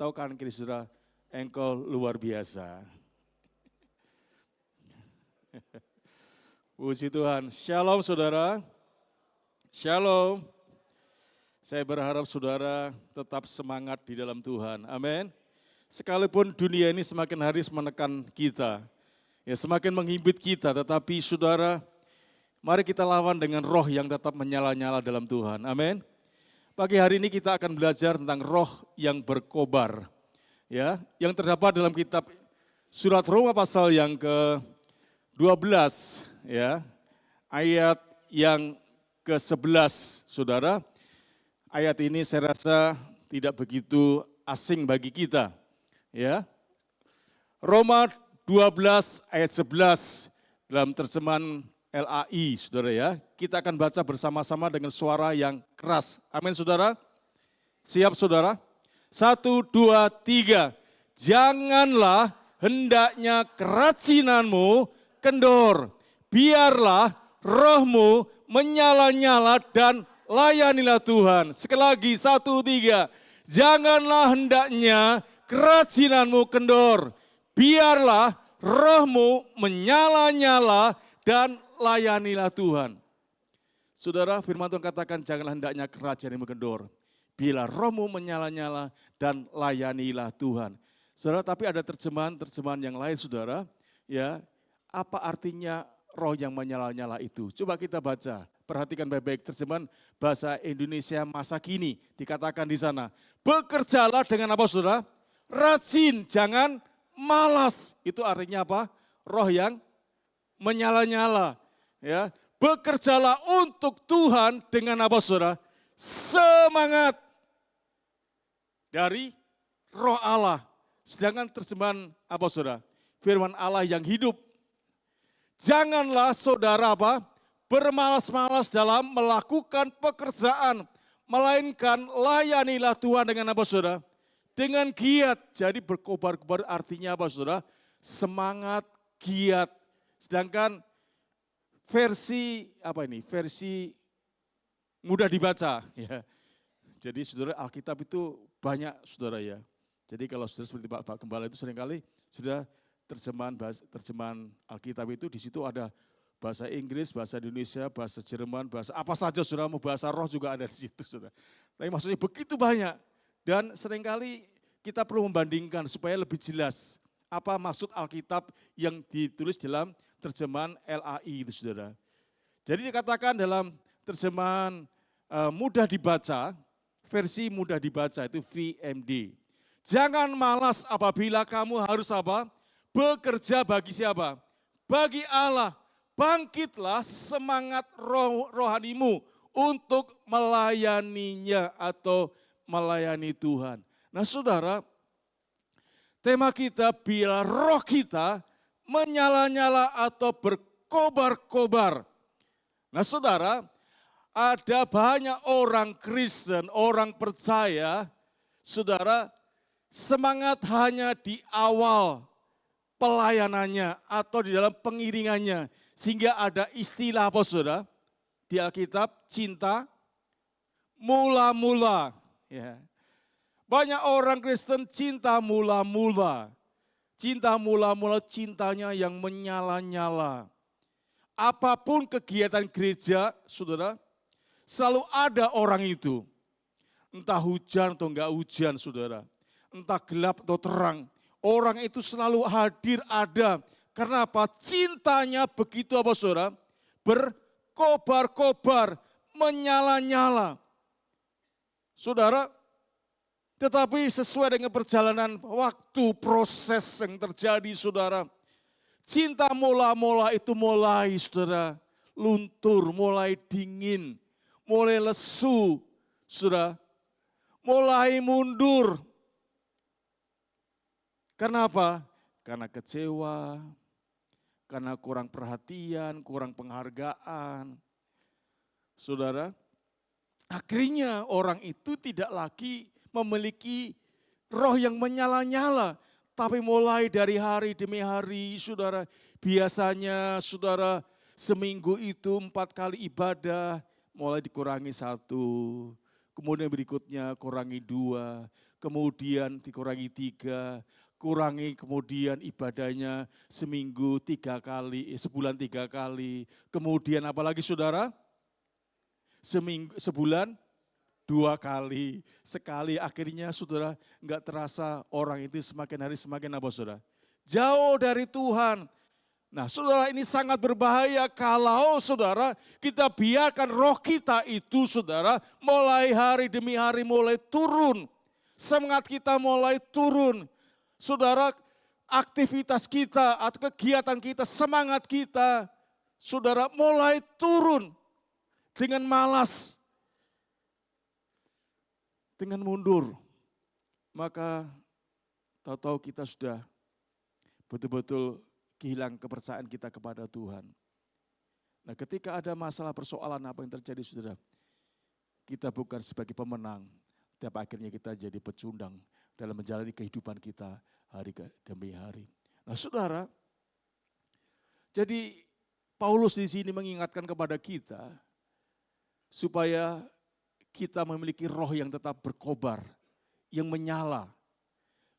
tahu kanan kiri saudara, engkau luar biasa. Puji Tuhan. Shalom saudara. Shalom. Saya berharap saudara tetap semangat di dalam Tuhan. Amin. Sekalipun dunia ini semakin hari menekan kita, ya semakin menghimpit kita, tetapi saudara, mari kita lawan dengan roh yang tetap menyala-nyala dalam Tuhan. Amin. Pagi hari ini kita akan belajar tentang roh yang berkobar. Ya, yang terdapat dalam kitab Surat Roma pasal yang ke-12, ya, ayat yang ke-11, saudara. Ayat ini saya rasa tidak begitu asing bagi kita. Ya. Roma 12 ayat 11 dalam terjemahan LAI, saudara ya. Kita akan baca bersama-sama dengan suara yang keras. Amin saudara. Siap saudara? 1, 2, 3. Janganlah hendaknya kerajinanmu kendor. Biarlah rohmu menyala-nyala dan layanilah Tuhan. Sekali lagi, 1, 3. Janganlah hendaknya kerajinanmu kendor. Biarlah rohmu menyala-nyala dan layanilah Tuhan. Saudara, firman Tuhan katakan janganlah hendaknya kerajinanmu kendor. Bila rohmu menyala-nyala dan layanilah Tuhan. Saudara, tapi ada terjemahan yang lain saudara. Ya, apa artinya roh yang menyala-nyala itu? Coba kita baca. Perhatikan baik-baik terjemahan bahasa Indonesia masa kini. Dikatakan di sana, bekerjalah dengan apa saudara? Rajin, jangan malas. Itu artinya apa? Roh yang menyala-nyala. Ya, bekerjalah untuk Tuhan dengan apa saudara? Semangat dari roh Allah. Sedangkan terjemahan apa saudara? Firman Allah yang hidup. Janganlah saudara apa? Bermalas-malas dalam melakukan pekerjaan, melainkan layanilah Tuhan dengan apa saudara? Dengan giat. Jadi berkobar-kobar artinya apa saudara? Semangat, giat. Sedangkan versi apa ini? Versi mudah dibaca. Ya. Jadi saudara Alkitab itu banyak saudara ya. Jadi kalau saudara seperti Pak Gembala itu seringkali sudah terjemahan Alkitab itu di situ ada bahasa Inggris, bahasa Indonesia, bahasa Jerman, bahasa apa saja saudara, mau bahasa roh juga ada di situ saudara. Tapi maksudnya begitu banyak dan seringkali kita perlu membandingkan supaya lebih jelas apa maksud Alkitab yang ditulis dalam terjemahan LAI itu saudara. Jadi dikatakan dalam terjemahan mudah dibaca, versi mudah dibaca itu VMD. Jangan malas apabila kamu harus apa? Bekerja bagi siapa? Bagi Allah. Bangkitlah semangat rohanimu untuk melayaninya atau melayani Tuhan. Nah saudara, tema kita bila roh kita menyala-nyala atau berkobar-kobar. Nah saudara, ada banyak orang Kristen, orang percaya, saudara, semangat hanya di awal pelayanannya atau di dalam pengiringannya. Sehingga ada istilah apa saudara? Di Alkitab, cinta mula-mula. Ya. Banyak orang Kristen cinta mula-mula. Cinta mula-mula cintanya yang menyala-nyala. Apapun kegiatan gereja, saudara, selalu ada orang itu. Entah hujan atau enggak hujan, saudara. Entah gelap atau terang. Orang itu selalu hadir ada. Karena apa? Cintanya begitu apa saudara? Berkobar-kobar, menyala-nyala. Saudara, tetapi sesuai dengan perjalanan waktu, proses yang terjadi saudara. Cinta mula-mula itu mulai saudara, luntur, mulai dingin, mulai lesu, saudara. Mulai mundur. Kenapa? Karena kecewa, karena kurang perhatian, kurang penghargaan. Saudara, akhirnya orang itu tidak lagi memiliki roh yang menyala-nyala. Tapi mulai dari hari demi hari, saudara, biasanya saudara seminggu itu 4 kali ibadah, mulai dikurangi 1, kemudian berikutnya kurangi 2, kemudian dikurangi 3, kurangi kemudian ibadahnya seminggu 3 kali, sebulan 3 kali. Kemudian apalagi saudara? Sebulan 2 kali. Sekali akhirnya saudara enggak terasa orang itu semakin hari semakin apa saudara? Jauh dari Tuhan. Nah saudara, ini sangat berbahaya kalau saudara kita biarkan roh kita itu saudara mulai hari demi hari mulai turun. Semangat kita mulai turun. Saudara, aktivitas kita atau kegiatan kita, semangat kita saudara mulai turun dengan malas, dengan mundur. Maka tahu-tahu kita sudah betul-betul kehilangan kepercayaan kita kepada Tuhan. Nah ketika ada masalah persoalan apa yang terjadi saudara, kita bukan sebagai pemenang, tapi akhirnya kita jadi pecundang dalam menjalani kehidupan kita hari demi hari. Nah saudara, jadi Paulus di sini mengingatkan kepada kita supaya kita memiliki roh yang tetap berkobar, yang menyala.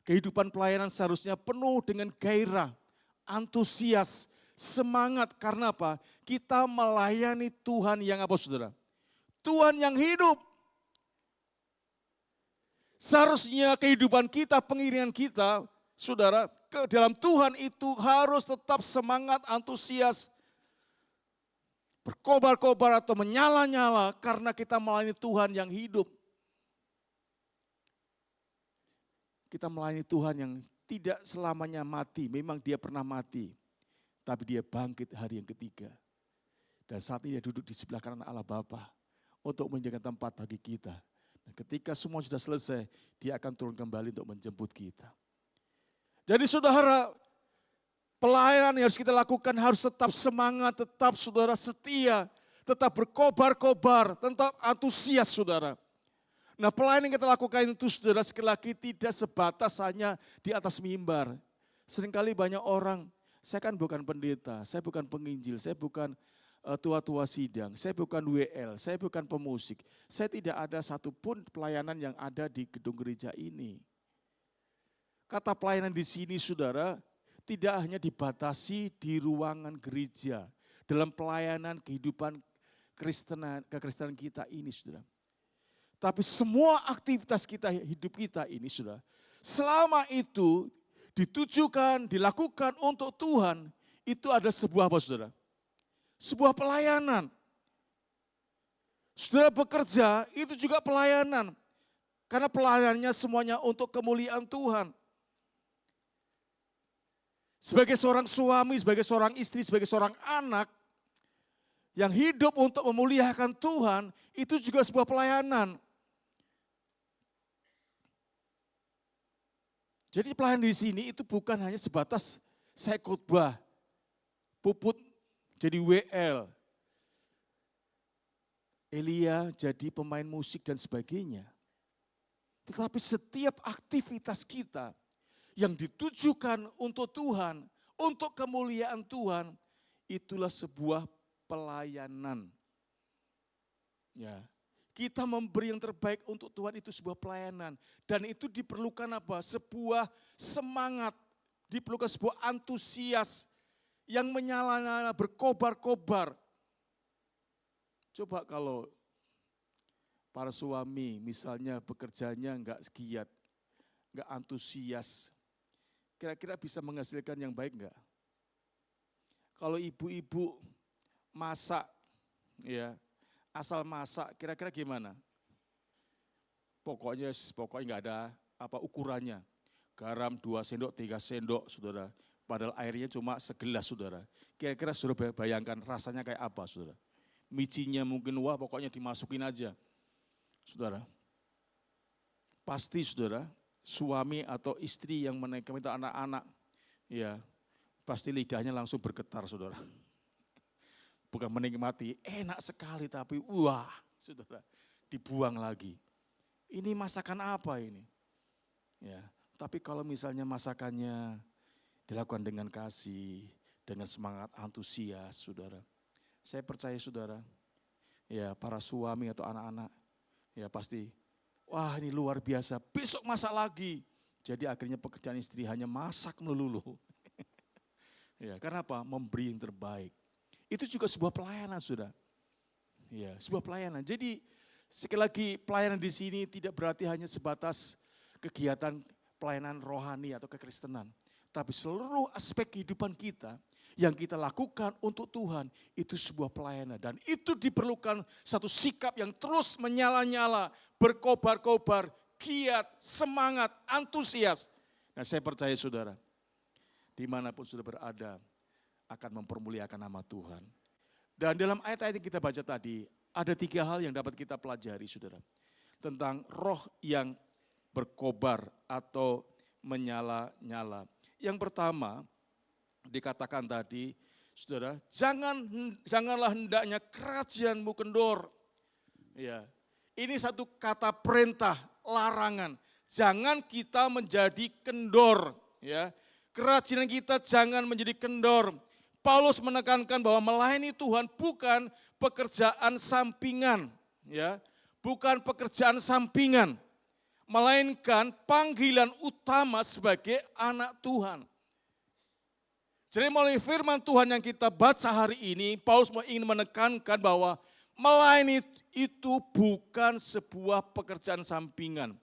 Kehidupan pelayanan seharusnya penuh dengan gairah, antusias, semangat. Karena apa? Kita melayani Tuhan yang apa saudara? Tuhan yang hidup. Seharusnya kehidupan kita, pengiringan kita, saudara, ke dalam Tuhan itu harus tetap semangat, antusias, berkobar-kobar atau menyala-nyala karena kita melayani Tuhan yang hidup. Kita melayani Tuhan yang tidak selamanya mati, memang dia pernah mati, tapi dia bangkit hari yang ketiga. Dan saat ini dia duduk di sebelah kanan Allah Bapa untuk menjaga tempat bagi kita. Dan ketika semua sudah selesai, dia akan turun kembali untuk menjemput kita. Jadi saudara, pelayanan yang harus kita lakukan harus tetap semangat, tetap saudara setia, tetap berkobar-kobar, tetap antusias saudara. Nah pelayanan yang kita lakukan itu saudara sekali lagi tidak sebatas hanya di atas mimbar. Seringkali banyak orang, saya kan bukan pendeta, saya bukan penginjil, saya bukan tua-tua sidang, saya bukan WL, saya bukan pemusik. Saya tidak ada satupun pelayanan yang ada di gedung gereja ini. Kata pelayanan di sini saudara, tidak hanya dibatasi di ruangan gereja. Dalam pelayanan kehidupan kekristenan kita ini saudara. Tapi semua aktivitas kita, hidup kita ini saudara, selama itu ditujukan, dilakukan untuk Tuhan, itu ada sebuah apa saudara? Sebuah pelayanan. Saudara bekerja, itu juga pelayanan. Karena pelayanannya semuanya untuk kemuliaan Tuhan. Sebagai seorang suami, sebagai seorang istri, sebagai seorang anak, yang hidup untuk memuliakan Tuhan, itu juga sebuah pelayanan. Jadi pelayanan di sini itu bukan hanya sebatas saya khotbah, Puput jadi WL, Elia jadi pemain musik dan sebagainya. Tetapi setiap aktivitas kita yang ditujukan untuk Tuhan, untuk kemuliaan Tuhan, itulah sebuah pelayanan. Ya. Kita memberi yang terbaik untuk Tuhan itu sebuah pelayanan. Dan itu diperlukan apa? Sebuah semangat, diperlukan sebuah antusias yang menyala-nyala, berkobar-kobar. Coba kalau para suami misalnya bekerjanya enggak giat, enggak antusias, kira-kira bisa menghasilkan yang baik enggak? Kalau ibu-ibu masak, ya, asal masak, kira-kira gimana? Pokoknya enggak ada apa ukurannya. Garam 2 sendok, 3 sendok, saudara. Padahal airnya cuma segelas, saudara. Kira-kira saudara bayangkan rasanya kayak apa, saudara? Micinya mungkin, wah pokoknya dimasukin aja. Saudara, pasti saudara, suami atau istri yang menikah itu anak-anak, ya pasti lidahnya langsung bergetar, saudara. Bukan menikmati, enak sekali tapi wah, saudara, dibuang lagi. Ini masakan apa ini? Ya, tapi kalau misalnya masakannya dilakukan dengan kasih, dengan semangat antusias, saudara. Saya percaya saudara, ya para suami atau anak-anak, ya pasti, Wah ini luar biasa, besok masak lagi. Jadi akhirnya pekerjaan istri hanya masak melulu. Ya, karena apa? Memberi yang terbaik. Itu juga sebuah pelayanan, sudah. Ya, sebuah pelayanan. Jadi sekali lagi pelayanan di sini tidak berarti hanya sebatas kegiatan pelayanan rohani atau kekristenan. Tapi seluruh aspek kehidupan kita yang kita lakukan untuk Tuhan itu sebuah pelayanan. Dan itu diperlukan satu sikap yang terus menyala-nyala, berkobar-kobar, giat, semangat, antusias. Nah saya percaya saudara, dimanapun sudah berada akan mempermuliakan nama Tuhan. Dan dalam ayat-ayat yang kita baca tadi, ada 3 hal yang dapat kita pelajari saudara. Tentang roh yang berkobar atau menyala-nyala. Yang pertama dikatakan tadi, saudara, janganlah hendaknya kerajianmu kendor. Ya, ini satu kata perintah, larangan. Jangan kita menjadi kendor, ya. Kerajinan kita jangan menjadi kendor. Paulus menekankan bahwa melayani Tuhan bukan pekerjaan sampingan, ya. Bukan pekerjaan sampingan, melainkan panggilan utama sebagai anak Tuhan. Jadi melalui firman Tuhan yang kita baca hari ini, Paulus ingin menekankan bahwa melayani itu bukan sebuah pekerjaan sampingan,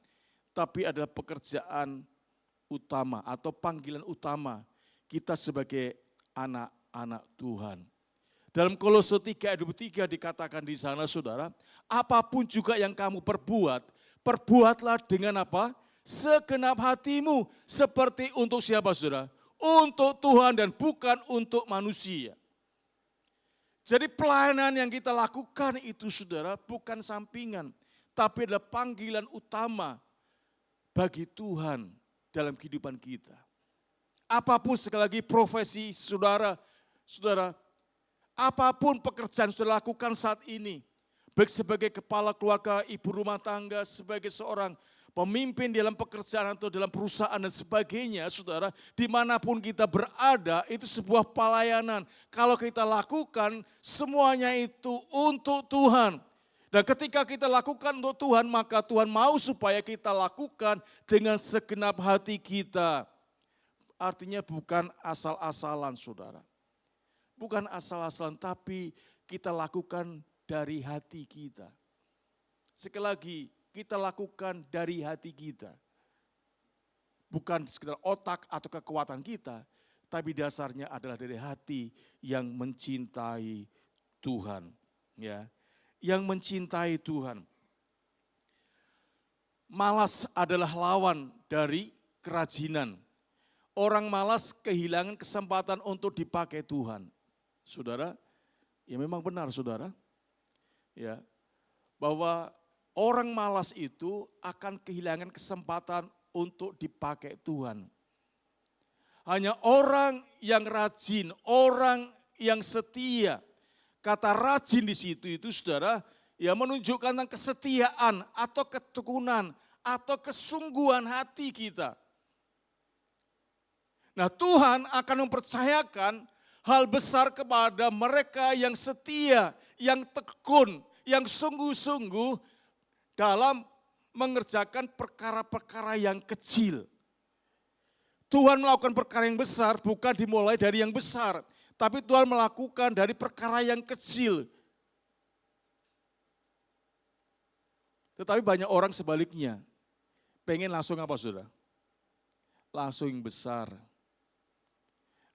tapi adalah pekerjaan utama atau panggilan utama kita sebagai anak-anak Tuhan. Dalam Kolose 3 ayat 23 dikatakan di sana saudara, apapun juga yang kamu perbuat, perbuatlah dengan apa? Segenap hatimu, seperti untuk siapa saudara? Untuk Tuhan dan bukan untuk manusia. Jadi pelayanan yang kita lakukan itu saudara bukan sampingan, tapi adalah panggilan utama bagi Tuhan dalam kehidupan kita. Apapun sekali lagi profesi saudara, apapun pekerjaan saudara lakukan saat ini, baik sebagai kepala keluarga, ibu rumah tangga, sebagai seorang pemimpin dalam pekerjaan atau dalam perusahaan dan sebagainya, saudara, dimanapun kita berada, itu sebuah pelayanan. Kalau kita lakukan, semuanya itu untuk Tuhan. Dan ketika kita lakukan untuk Tuhan, maka Tuhan mau supaya kita lakukan dengan segenap hati kita. Artinya bukan asal-asalan, saudara. Bukan asal-asalan, tapi kita lakukan dari hati kita. Sekali lagi, kita lakukan dari hati kita. Bukan sekedar otak atau kekuatan kita, tapi dasarnya adalah dari hati yang mencintai Tuhan. Ya, yang mencintai Tuhan. Malas adalah lawan dari kerajinan. Orang malas kehilangan kesempatan untuk dipakai Tuhan. Saudara, ya memang benar saudara. Ya, bahwa orang malas itu akan kehilangan kesempatan untuk dipakai Tuhan. Hanya orang yang rajin, orang yang setia. Kata rajin di situ itu saudara, ya menunjukkan tentang kesetiaan atau ketekunan atau kesungguhan hati kita. Nah Tuhan akan mempercayakan hal besar kepada mereka yang setia, yang tekun, yang sungguh-sungguh dalam mengerjakan perkara-perkara yang kecil. Tuhan melakukan perkara yang besar bukan dimulai dari yang besar, tapi Tuhan melakukan dari perkara yang kecil. Tetapi banyak orang sebaliknya, pengen langsung apa saudara? Langsung yang besar.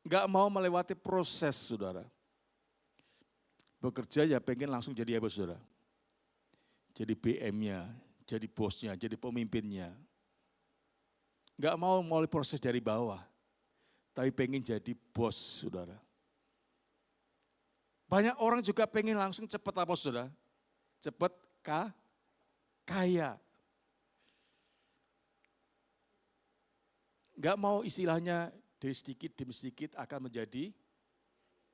Enggak mau melewati proses saudara. Bekerja ya pengen langsung jadi apa saudara? Jadi BM-nya, jadi bosnya, jadi pemimpinnya. Enggak mau mulai proses dari bawah, tapi pengen jadi bos saudara. Banyak orang juga pengen langsung cepat apa saudara? Cepat kaya. Enggak mau istilahnya dari sedikit demi sedikit akan menjadi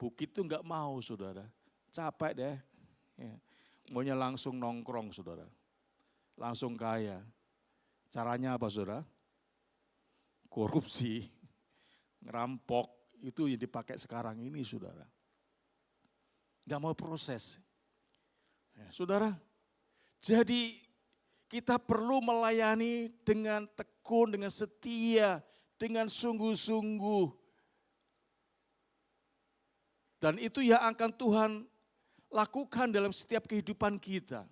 bukit itu enggak mau saudara. Capek deh. Ya. Maunya langsung nongkrong saudara. Langsung kaya. Caranya apa saudara? Korupsi, ngerampok, itu yang dipakai sekarang ini saudara. Enggak mau proses. Ya, saudara, jadi Kita perlu melayani dengan tekun, dengan setia, dengan sungguh-sungguh. Dan itu yang akan Tuhan lakukan dalam setiap kehidupan kita.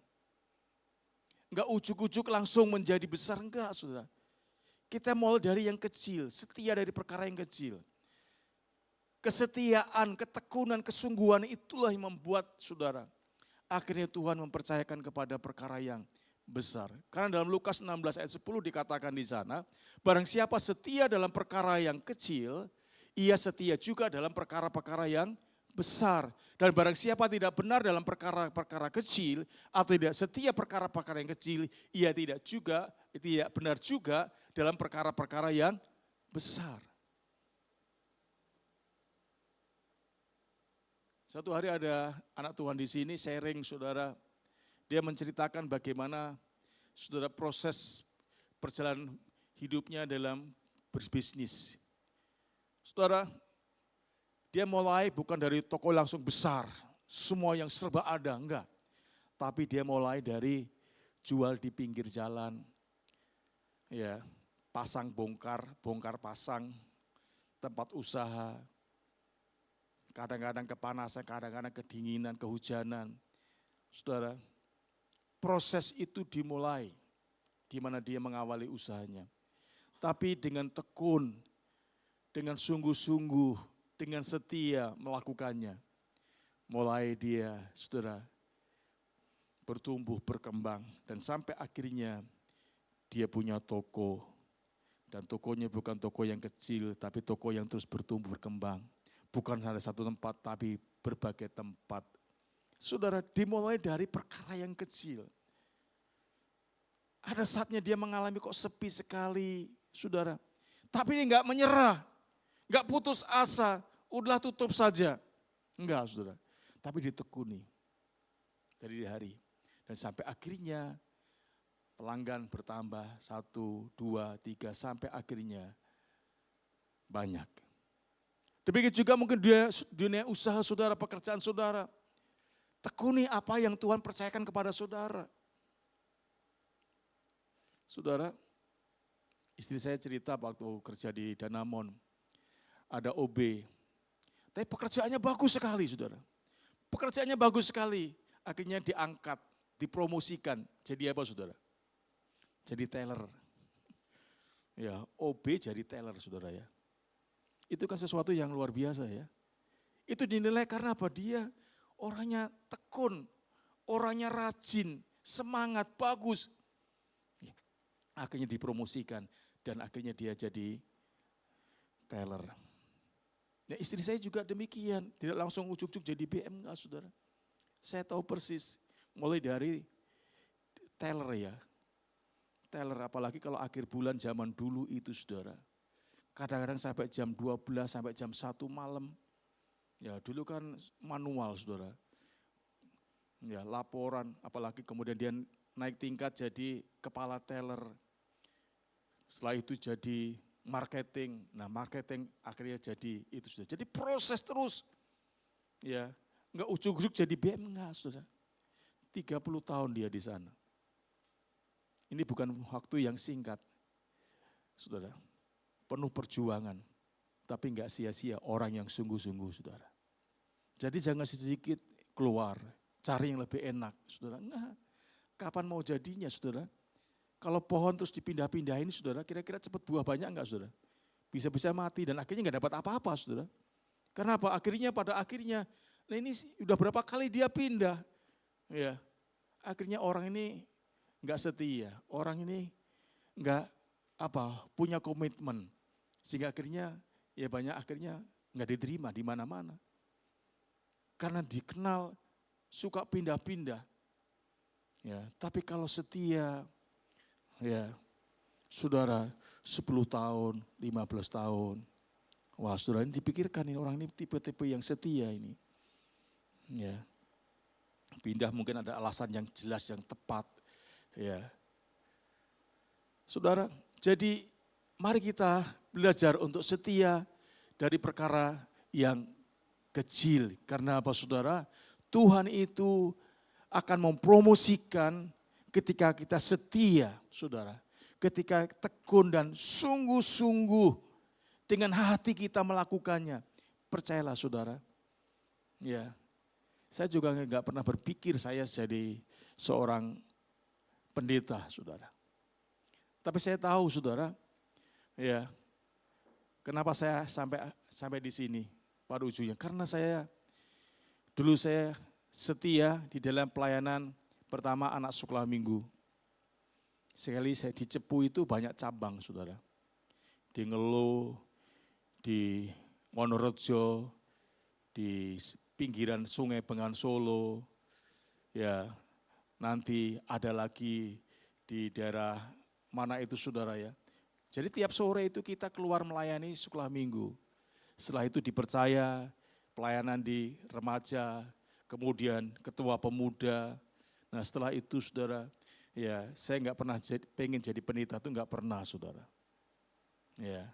Enggak ujuk-ujuk langsung menjadi besar, enggak saudara. Kita mulai dari yang kecil, setia dari perkara yang kecil. Kesetiaan, ketekunan, kesungguhan itulah yang membuat saudara. Akhirnya Tuhan mempercayakan kepada perkara yang besar. Karena dalam Lukas 16 ayat 10 dikatakan di sana, barang siapa setia dalam perkara yang kecil, ia setia juga dalam perkara-perkara yang besar. Dan barang siapa tidak benar dalam perkara-perkara kecil, atau tidak setia perkara-perkara yang kecil, ia tidak benar juga dalam perkara-perkara yang besar. Satu hari ada anak Tuhan di sini sharing saudara, dia menceritakan bagaimana saudara proses perjalanan hidupnya dalam berbisnis. Saudara, dia mulai bukan dari toko langsung besar, semua yang serba ada, enggak. Tapi dia mulai dari jual di pinggir jalan, ya, pasang bongkar pasang, tempat usaha, kadang-kadang kepanasan, kadang-kadang kedinginan, kehujanan. Saudara, proses itu dimulai, di mana dia mengawali usahanya. Tapi dengan tekun, dengan sungguh-sungguh, dengan setia melakukannya. Mulai dia, saudara, bertumbuh, berkembang. Dan sampai akhirnya dia punya toko. Dan tokonya bukan toko yang kecil, tapi toko yang terus bertumbuh, berkembang. Bukan hanya satu tempat, tapi berbagai tempat. Saudara, dimulai dari perkara yang kecil. Ada saatnya dia mengalami kok sepi sekali, saudara. Tapi dia enggak menyerah, enggak putus asa, udahlah tutup saja. Enggak, saudara. Tapi ditekuni dari hari. Dan sampai akhirnya pelanggan bertambah 1, 2, 3, sampai akhirnya banyak. Demikian juga mungkin dunia usaha saudara, pekerjaan saudara. Tekuni apa yang Tuhan percayakan kepada saudara. Saudara, istri saya cerita waktu kerja di Danamon, ada OB. Tapi pekerjaannya bagus sekali, saudara. Pekerjaannya bagus sekali. Akhirnya diangkat, dipromosikan. Jadi apa, saudara? Jadi teller. Ya, OB jadi teller, saudara ya. Itu kan sesuatu yang luar biasa ya. Itu dinilai karena apa? Dia orangnya tekun, orangnya rajin, semangat, bagus. Akhirnya dipromosikan dan akhirnya dia jadi teller. Ya, istri saya juga demikian, tidak langsung ujuk-ujuk jadi BM enggak, saudara. Saya tahu persis, mulai dari teller ya. Teller apalagi kalau akhir bulan zaman dulu itu, saudara. Kadang-kadang sampai jam 12, sampai jam 1 malam. Ya dulu kan manual, saudara. Ya laporan, apalagi kemudian dia naik tingkat jadi kepala teller. Setelah itu jadi marketing. Nah marketing akhirnya jadi itu, saudara. Jadi proses terus. Ya, enggak ujuk-ujuk jadi BM, enggak, saudara. 30 tahun dia di sana. Ini bukan waktu yang singkat, saudara. Penuh perjuangan, tapi enggak sia-sia orang yang sungguh-sungguh, saudara. Jadi jangan sedikit keluar, cari yang lebih enak, saudara. Enggak, kapan mau jadinya, saudara? Kalau pohon terus dipindah-pindahin, saudara, kira-kira cepat buah banyak enggak, saudara? Bisa-bisa mati dan akhirnya enggak dapat apa-apa, saudara. Karena apa? Pada akhirnya, nah ini udah berapa kali dia pindah, ya. Akhirnya orang ini enggak setia, orang ini enggak punya komitmen. Sehingga akhirnya ya banyak akhirnya enggak diterima di mana-mana. Karena dikenal suka pindah-pindah. Ya, tapi kalau setia, ya saudara 10 tahun, 15 tahun. Wah saudara ini dipikirkan ini orang ini tipe-tipe yang setia ini. Ya, pindah mungkin ada alasan yang jelas, yang tepat. Ya, saudara, jadi mari kita belajar untuk setia dari perkara yang kecil. Karena apa, saudara? Tuhan itu akan mempromosikan ketika kita setia, saudara, ketika tekun dan sungguh-sungguh dengan hati kita melakukannya, percayalah saudara, ya, saya juga nggak pernah berpikir saya jadi seorang pendeta, saudara. Tapi saya tahu, saudara, ya, kenapa saya sampai di sini pada ujungnya? Karena dulu saya setia di dalam pelayanan pertama anak sekolah minggu. Sekali saya di Cepu itu banyak cabang, saudara. Di Ngelo, di Wonorejo, di pinggiran Sungai Bengawan Solo, ya, nanti ada lagi di daerah mana itu, saudara, ya. Jadi tiap sore itu kita keluar melayani sekolah minggu. Setelah itu dipercaya pelayanan di remaja, kemudian ketua pemuda. Nah setelah itu, saudara, ya saya nggak pernah pengen jadi pendeta, itu nggak pernah, saudara. Ya,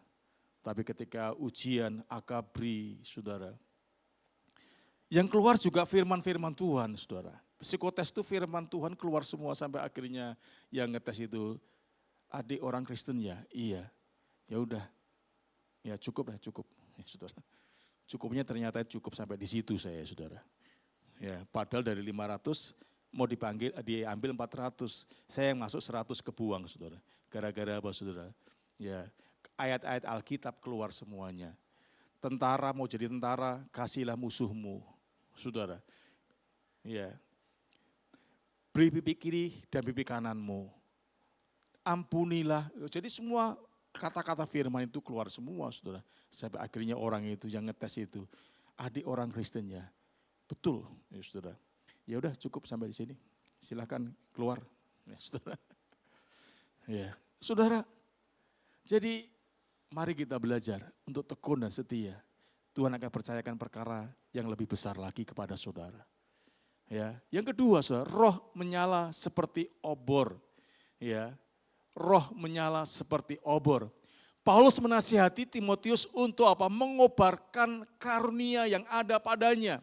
tapi ketika ujian akabri, saudara, yang keluar juga firman-firman Tuhan, saudara. Psikotes itu firman Tuhan keluar semua sampai akhirnya yang ngetes itu, adik orang Kristen ya, iya. Ya udah, ya cukup, ya, saudara. Cukupnya ternyata cukup sampai di situ saya, saudara. Ya, padahal dari 500 mau diambil 400, saya yang masuk 100 kebuang, saudara. Gara-gara apa, saudara? Ya, ayat-ayat Alkitab keluar semuanya. Tentara mau jadi tentara, kasihlah musuhmu, saudara. Ya, beri pipi kiri dan pipi kananmu. Ampunilah. Jadi semua kata-kata firman itu keluar semua, saudara. Sampai akhirnya orang itu yang ngetes itu, adik orang Kristen ya. Betul, ya saudara. Ya udah cukup sampai di sini. Silakan keluar, ya saudara. Ya, saudara. Jadi mari kita belajar untuk tekun dan setia. Tuhan akan percayakan perkara yang lebih besar lagi kepada saudara. Ya, yang kedua, saudara, roh menyala seperti obor. Ya, roh menyala seperti obor. Paulus menasihati Timotius untuk apa? Mengobarkan karunia yang ada padanya.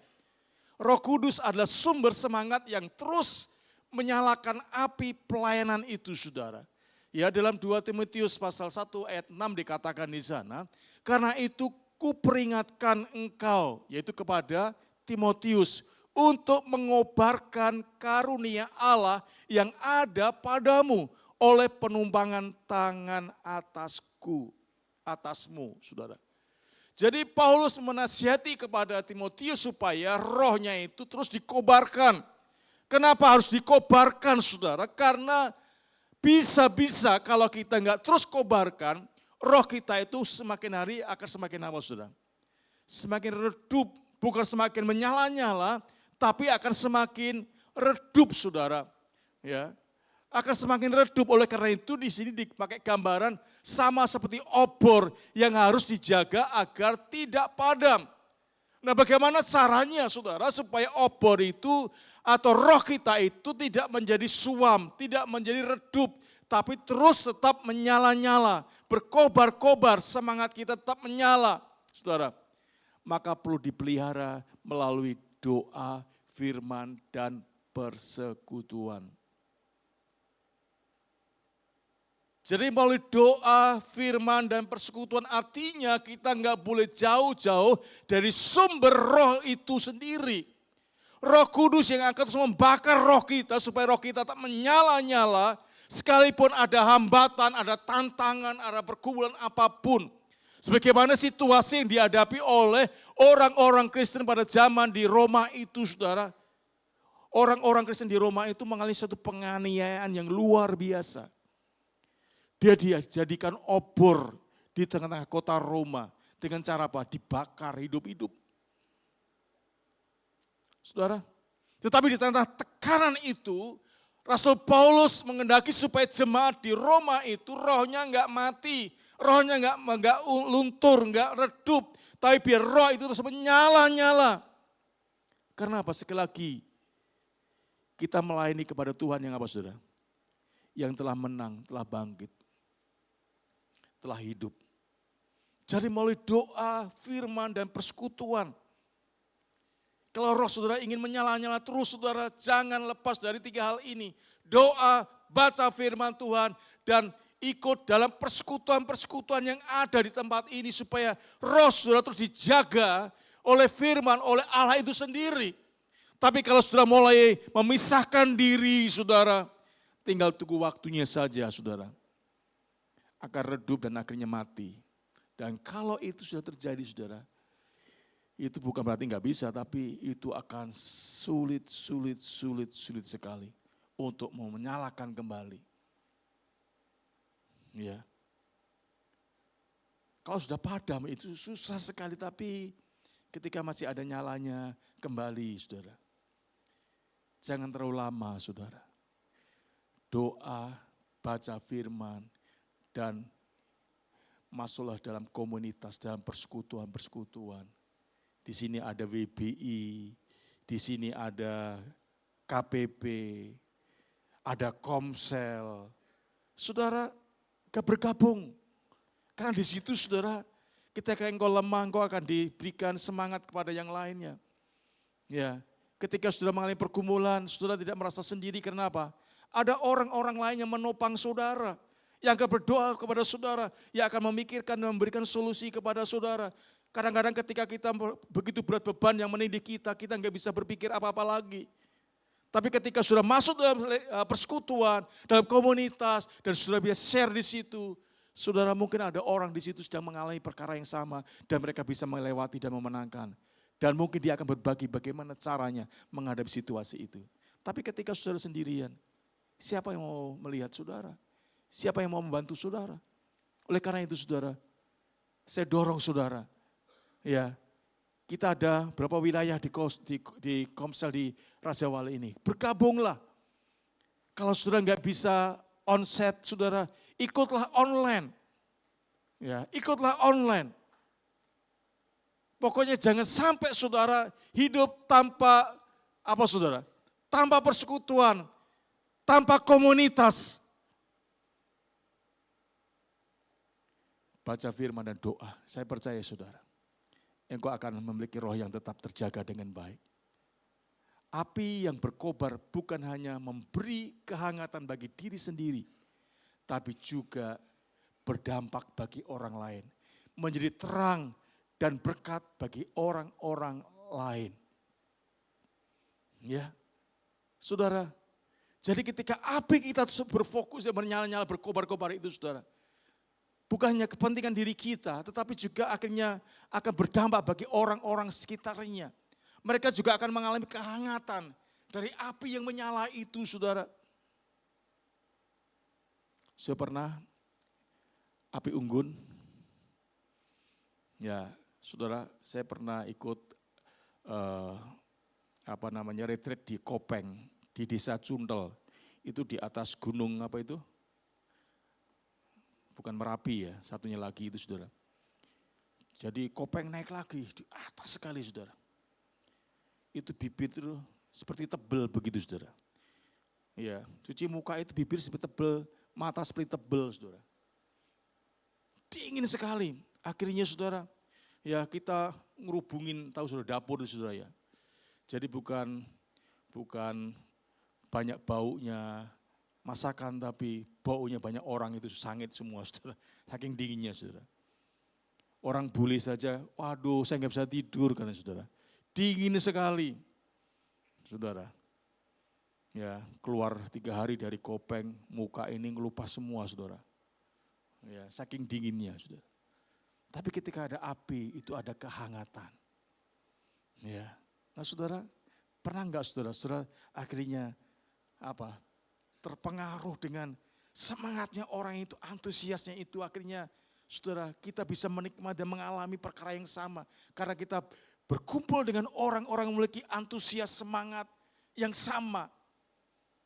Roh Kudus adalah sumber semangat yang terus menyalakan api pelayanan itu, saudara. Ya, dalam 2 Timotius pasal 1 ayat 6 dikatakan di sana, karena itu kuperingatkan engkau, yaitu kepada Timotius, untuk mengobarkan karunia Allah yang ada padamu oleh penumpangan tangan atasmu, saudara. Jadi Paulus menasihati kepada Timotius supaya rohnya itu terus dikobarkan. Kenapa harus dikobarkan, saudara? Karena bisa-bisa kalau kita enggak terus kobarkan, roh kita itu semakin hari akan semakin apa, saudara? Semakin redup, bukan semakin menyala-nyala, tapi akan semakin redup, saudara. Ya, akan semakin redup. Oleh karena itu di sini dipakai gambaran sama seperti obor yang harus dijaga agar tidak padam. Nah, bagaimana caranya, saudara, supaya obor itu atau roh kita itu tidak menjadi suam, tidak menjadi redup, tapi terus tetap menyala-nyala, berkobar-kobar, semangat kita tetap menyala, saudara. Maka perlu dipelihara melalui doa, firman, dan persekutuan. Jadi melalui doa, firman, dan persekutuan artinya kita nggak boleh jauh-jauh dari sumber roh itu sendiri. Roh Kudus yang akan terus membakar roh kita supaya roh kita tak menyala-nyala sekalipun ada hambatan, ada tantangan, ada pergumulan apapun. Sebagaimana situasi yang dihadapi oleh orang-orang Kristen pada zaman di Roma itu, saudara. Orang-orang Kristen di Roma itu mengalami suatu penganiayaan yang luar biasa. Dia dijadikan obor di tengah-tengah kota Roma. Dengan cara apa? Dibakar hidup-hidup. Saudara, tetapi di tengah tekanan itu, Rasul Paulus mengendaki supaya jemaat di Roma itu rohnya enggak mati, rohnya enggak luntur, enggak redup, tapi biar roh itu terus menyala-nyala. Karena apa? Sekali lagi, kita melayani kepada Tuhan yang apa, saudara? Yang telah menang, telah bangkit, telah hidup. Jadi melalui doa, firman, dan persekutuan. Kalau roh saudara ingin menyala-nyala terus, saudara jangan lepas dari 3 hal ini. doa, baca firman Tuhan, dan ikut dalam persekutuan-persekutuan yang ada di tempat ini supaya roh saudara terus dijaga oleh firman, oleh Allah itu sendiri. Tapi kalau sudah mulai memisahkan diri saudara, tinggal tunggu waktunya saja saudara. Akan redup dan akhirnya mati. Dan kalau itu sudah terjadi saudara, itu bukan berarti nggak bisa, tapi itu akan sulit sekali untuk mau menyalakan kembali. Ya. Kalau sudah padam itu susah sekali, tapi ketika masih ada nyalanya kembali saudara. Jangan terlalu lama saudara. Doa, baca firman, dan masuklah dalam komunitas, dalam persekutuan-persekutuan. Di sini ada WBI, di sini ada KPP, ada Komsel. Saudara, bergabung. Karena di situ saudara, ketika engkau lemah, engkau akan diberikan semangat kepada yang lainnya. Ya, ketika saudara mengalami pergumulan, saudara tidak merasa sendiri. Kenapa? Ada orang-orang lain yang menopang saudara, yang akan berdoa kepada saudara, yang akan memikirkan dan memberikan solusi kepada saudara. Kadang-kadang ketika kita begitu berat beban yang menindih kita nggak bisa berpikir apa-apa lagi. Tapi ketika sudah masuk dalam persekutuan, dalam komunitas, dan sudah bisa share di situ, saudara mungkin ada orang di situ sedang mengalami perkara yang sama, dan mereka bisa melewati dan memenangkan. Dan mungkin dia akan berbagi bagaimana caranya menghadapi situasi itu. Tapi ketika saudara sendirian, siapa yang mau melihat saudara? Siapa yang mau membantu saudara? Oleh karena itu saudara, saya dorong saudara, ya, kita ada berapa wilayah di Komsel di Raja Wali ini. Bergabunglah. Kalau saudara nggak bisa onset, saudara ikutlah online. Ya, ikutlah online. Pokoknya jangan sampai saudara hidup tanpa apa saudara? Tanpa persekutuan, tanpa komunitas. Baca firman dan doa. Saya percaya saudara, engkau akan memiliki roh yang tetap terjaga dengan baik. Api yang berkobar bukan hanya memberi kehangatan bagi diri sendiri, tapi juga berdampak bagi orang lain. Menjadi terang dan berkat bagi orang-orang lain. Ya, saudara, jadi ketika api kita berfokus dan menyala-nyala berkobar-kobar itu saudara, bukan hanya kepentingan diri kita, tetapi juga akhirnya akan berdampak bagi orang-orang sekitarnya. Mereka juga akan mengalami kehangatan dari api yang menyala itu, saudara. Saya pernah api unggun, ya saudara, saya pernah ikut retreat di Kopeng, di desa Cuntel, itu di atas gunung apa itu? Bukan Merapi ya, satunya lagi itu saudara. Jadi Kopeng naik lagi, di atas sekali saudara. Itu bibir itu seperti tebel begitu saudara. Ya, cuci muka itu bibir seperti tebel, mata seperti tebel saudara. Dingin sekali. Akhirnya saudara, ya kita ngerubungin, tahu saudara, dapur itu saudara ya. Jadi bukan banyak baunya masakan, tapi baunya banyak orang itu sangit semua saudara. Saking dinginnya saudara. Orang bule saja, waduh saya nggak bisa tidur katanya saudara. Dingin sekali saudara. Ya keluar 3 hari dari Kopeng, muka ini ngelupas semua saudara. Ya saking dinginnya saudara. Tapi ketika ada api itu ada kehangatan. Ya, nah saudara pernah nggak saudara akhirnya terpengaruh dengan semangatnya orang itu, antusiasnya itu, akhirnya saudara kita bisa menikmati dan mengalami perkara yang sama. Karena kita berkumpul dengan orang-orang yang memiliki antusias semangat yang sama.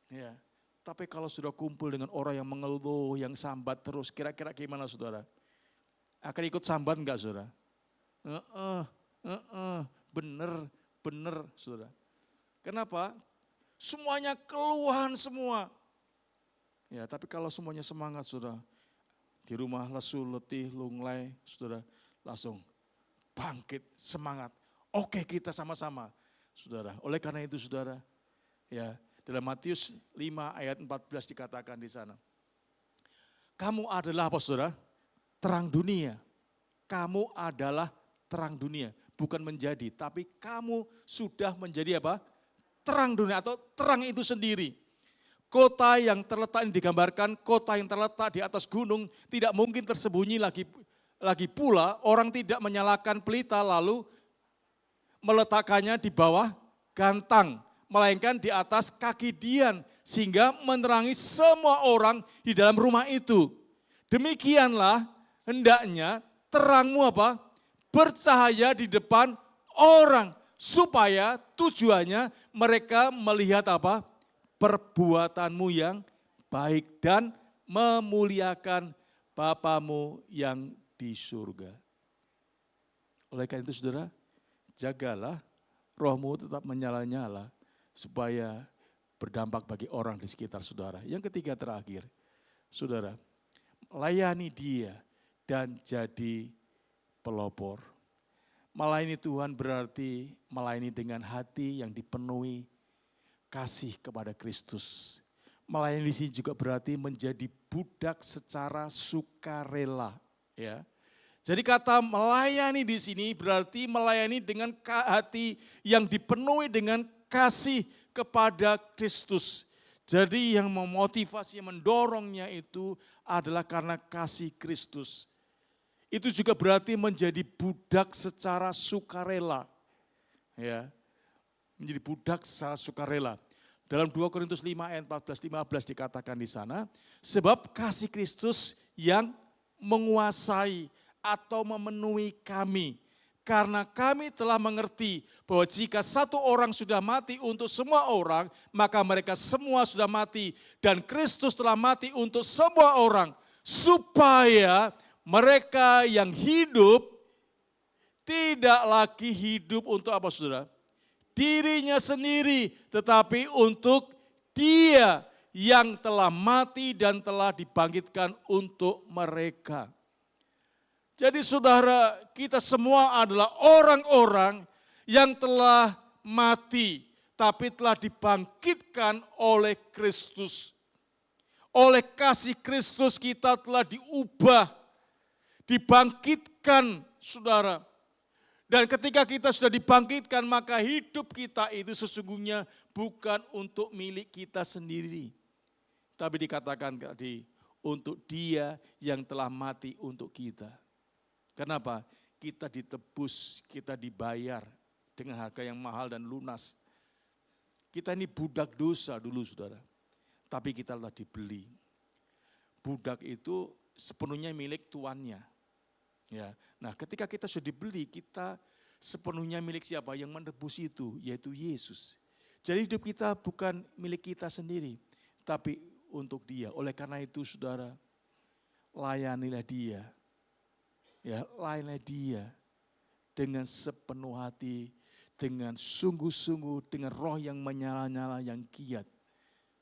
Ya, tapi kalau sudah kumpul dengan orang yang mengeluh, yang sambat terus, kira-kira gimana saudara? Akan ikut sambat enggak saudara? Bener saudara. Kenapa? Semuanya keluhan semua. Ya, tapi kalau semuanya semangat saudara, di rumah lesu, letih, lunglai, saudara langsung bangkit, semangat. Oke kita sama-sama saudara. Oleh karena itu saudara, ya Dalam Matius 5 ayat 14 dikatakan di sana. Kamu adalah apa saudara? Terang dunia. Kamu adalah terang dunia. Bukan menjadi, tapi kamu sudah menjadi apa? Terang dunia atau terang itu sendiri. Kota yang terletak ini digambarkan, kota yang terletak di atas gunung tidak mungkin tersembunyi lagi pula orang tidak menyalakan pelita lalu meletakkannya di bawah gantang, melainkan di atas kaki dian sehingga menerangi semua orang di dalam rumah itu. Demikianlah hendaknya terangmu apa? Bercahaya di depan orang supaya tujuannya mereka melihat apa? Perbuatanmu yang baik dan memuliakan Bapamu yang di surga. Oleh karena itu saudara, jagalah rohmu tetap menyala-nyala supaya berdampak bagi orang di sekitar saudara. Yang ketiga terakhir, saudara, layani dia dan jadi pelopor. Melayani Tuhan berarti melayani dengan hati yang dipenuhi kasih kepada Kristus. Melayani di sini juga berarti menjadi budak secara sukarela, ya. Jadi kata melayani di sini berarti melayani dengan hati yang dipenuhi dengan kasih kepada Kristus. Jadi yang memotivasi, yang mendorongnya itu adalah karena kasih Kristus. Itu juga berarti menjadi budak secara sukarela. Ya. Menjadi budak secara sukarela. Dalam 2 Korintus 5 ayat 14-15 dikatakan di sana, sebab kasih Kristus yang menguasai atau memenuhi kami. Karena kami telah mengerti bahwa jika satu orang sudah mati untuk semua orang, maka mereka semua sudah mati. Dan Kristus telah mati untuk semua orang, supaya mereka yang hidup tidak lagi hidup untuk apa saudara? Dirinya sendiri, tetapi untuk Dia yang telah mati dan telah dibangkitkan untuk mereka. Jadi saudara, kita semua adalah orang-orang yang telah mati, tapi telah dibangkitkan oleh Kristus. Oleh kasih Kristus kita telah diubah, dibangkitkan saudara. Dan ketika kita sudah dibangkitkan, maka hidup kita itu sesungguhnya bukan untuk milik kita sendiri. Tapi dikatakan tadi, untuk Dia yang telah mati untuk kita. Kenapa? Kita ditebus, kita dibayar dengan harga yang mahal dan lunas. Kita ini budak dosa dulu saudara, tapi kita telah dibeli. Budak itu sepenuhnya milik tuannya. Ya. Nah ketika kita sudah dibeli, kita sepenuhnya milik siapa? Yang menebus itu, yaitu Yesus. Jadi hidup kita bukan milik kita sendiri, tapi untuk Dia. Oleh karena itu saudara, layanilah Dia. Ya, layanilah Dia dengan sepenuh hati, dengan sungguh-sungguh, dengan roh yang menyala-nyala, yang giat.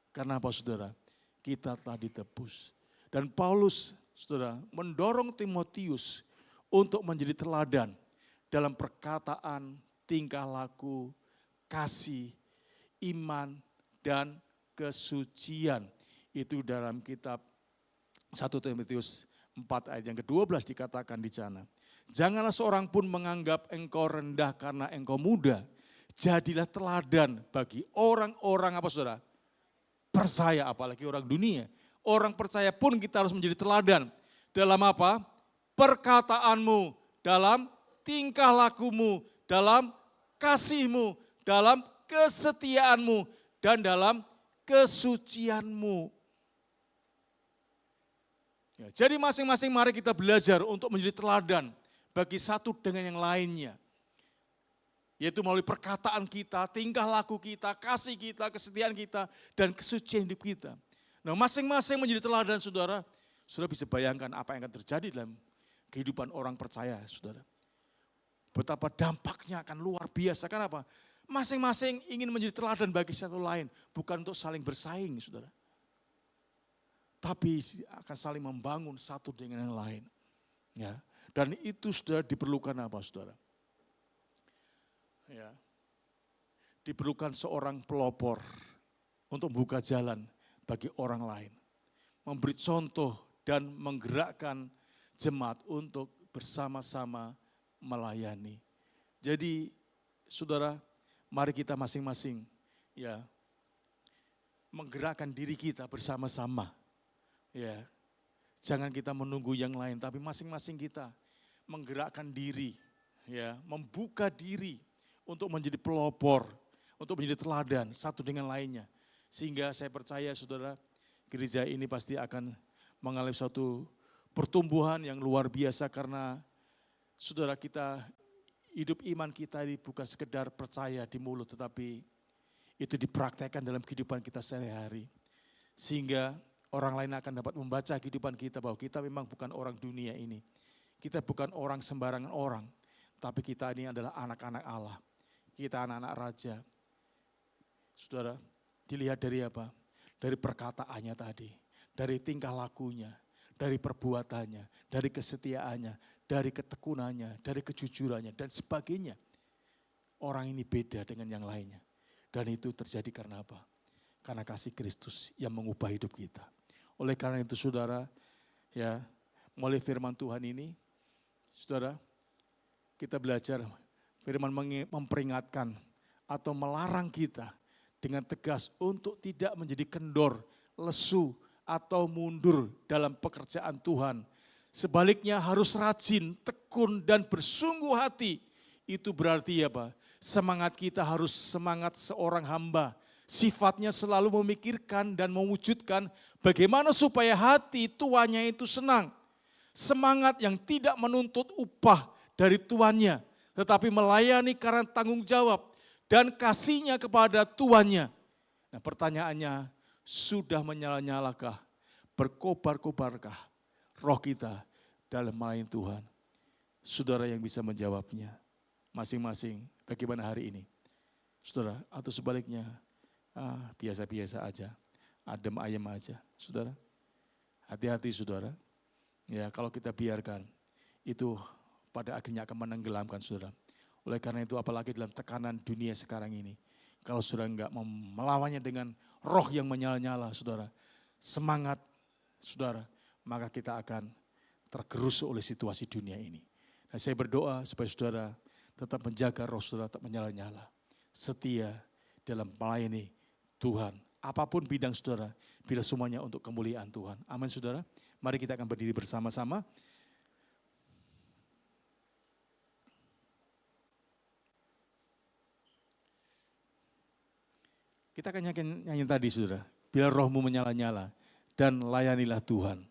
Karena apa saudara? Kita telah ditebus. Dan Paulus, saudara, mendorong Timotius untuk menjadi teladan dalam perkataan, tingkah laku, kasih, iman, dan kesucian. Itu dalam kitab 1 Timotius 4 ayat yang ke-12 dikatakan di sana. Janganlah seorang pun menganggap engkau rendah karena engkau muda. Jadilah teladan bagi orang-orang apa saudara? Percaya, apalagi orang dunia. Orang percaya pun kita harus menjadi teladan. Dalam apa? Perkataanmu, dalam tingkah lakumu, dalam kasihmu, dalam kesetiaanmu, dan dalam kesucianmu. Ya, jadi masing-masing mari kita belajar untuk menjadi teladan bagi satu dengan yang lainnya. Yaitu melalui perkataan kita, tingkah laku kita, kasih kita, kesetiaan kita, dan kesucian hidup kita. Nah masing-masing menjadi teladan saudara, saudara bisa bayangkan apa yang akan terjadi dalam kehidupan orang percaya saudara. Betapa dampaknya akan luar biasa, kenapa? Masing-masing ingin menjadi teladan bagi satu lain, bukan untuk saling bersaing saudara. Tapi akan saling membangun satu dengan yang lain. Ya. Dan itu sudah diperlukan apa saudara? Ya. Diperlukan seorang pelopor untuk membuka jalan bagi orang lain. Memberi contoh dan menggerakkan jemaat untuk bersama-sama melayani. Jadi saudara, mari kita masing-masing ya menggerakkan diri kita bersama-sama. Ya. Jangan kita menunggu yang lain, tapi masing-masing kita menggerakkan diri, ya, membuka diri untuk menjadi pelopor, untuk menjadi teladan satu dengan lainnya. Sehingga saya percaya saudara, gereja ini pasti akan mengalami suatu pertumbuhan yang luar biasa karena saudara kita, hidup iman kita ini bukan sekedar percaya di mulut, tetapi itu dipraktekkan dalam kehidupan kita sehari-hari. Sehingga orang lain akan dapat membaca kehidupan kita bahwa kita memang bukan orang dunia ini. Kita bukan orang sembarangan orang, tapi kita ini adalah anak-anak Allah. Kita anak-anak raja. Saudara, dilihat dari apa? Dari perkataannya tadi, dari tingkah lakunya, dari perbuatannya, dari kesetiaannya, dari ketekunannya, dari kejujurannya, dan sebagainya. Orang ini beda dengan yang lainnya. Dan itu terjadi karena apa? Karena kasih Kristus yang mengubah hidup kita. Oleh karena itu saudara, ya mulai firman Tuhan ini, saudara, kita belajar firman memperingatkan atau melarang kita dengan tegas untuk tidak menjadi kendor, lesu, atau mundur dalam pekerjaan Tuhan. Sebaliknya harus rajin, tekun, dan bersungguh hati. Itu berarti apa? Semangat kita harus semangat seorang hamba. Sifatnya selalu memikirkan dan mewujudkan bagaimana supaya hati tuannya itu senang. Semangat yang tidak menuntut upah dari tuannya, tetapi melayani karena tanggung jawab dan kasihnya kepada tuannya. Nah pertanyaannya, sudah menyala-nyalakah, berkobar-kobarkah roh kita dalam melayani Tuhan? Saudara yang bisa menjawabnya, masing-masing bagaimana hari ini? Saudara, atau sebaliknya, biasa-biasa aja, adem ayem aja, saudara. Hati-hati saudara, ya kalau kita biarkan itu pada akhirnya akan menenggelamkan saudara. Oleh karena itu apalagi dalam tekanan dunia sekarang ini, kalau saudara enggak melawannya dengan roh yang menyala-nyala saudara, semangat saudara, maka kita akan tergerus oleh situasi dunia ini. Nah, saya berdoa supaya saudara tetap menjaga roh saudara tetap menyala-nyala, setia dalam melayani Tuhan, apapun bidang saudara, bila semuanya untuk kemuliaan Tuhan. Amin saudara. Mari kita akan berdiri bersama-sama. Kita akan nyanyi tadi saudara, bila rohmu menyala-nyala dan layanilah Tuhan.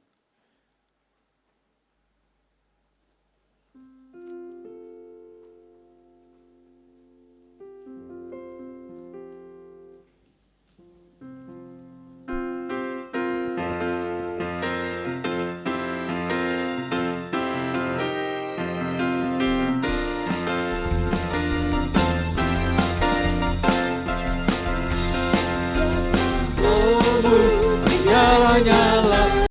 Nyala-nyala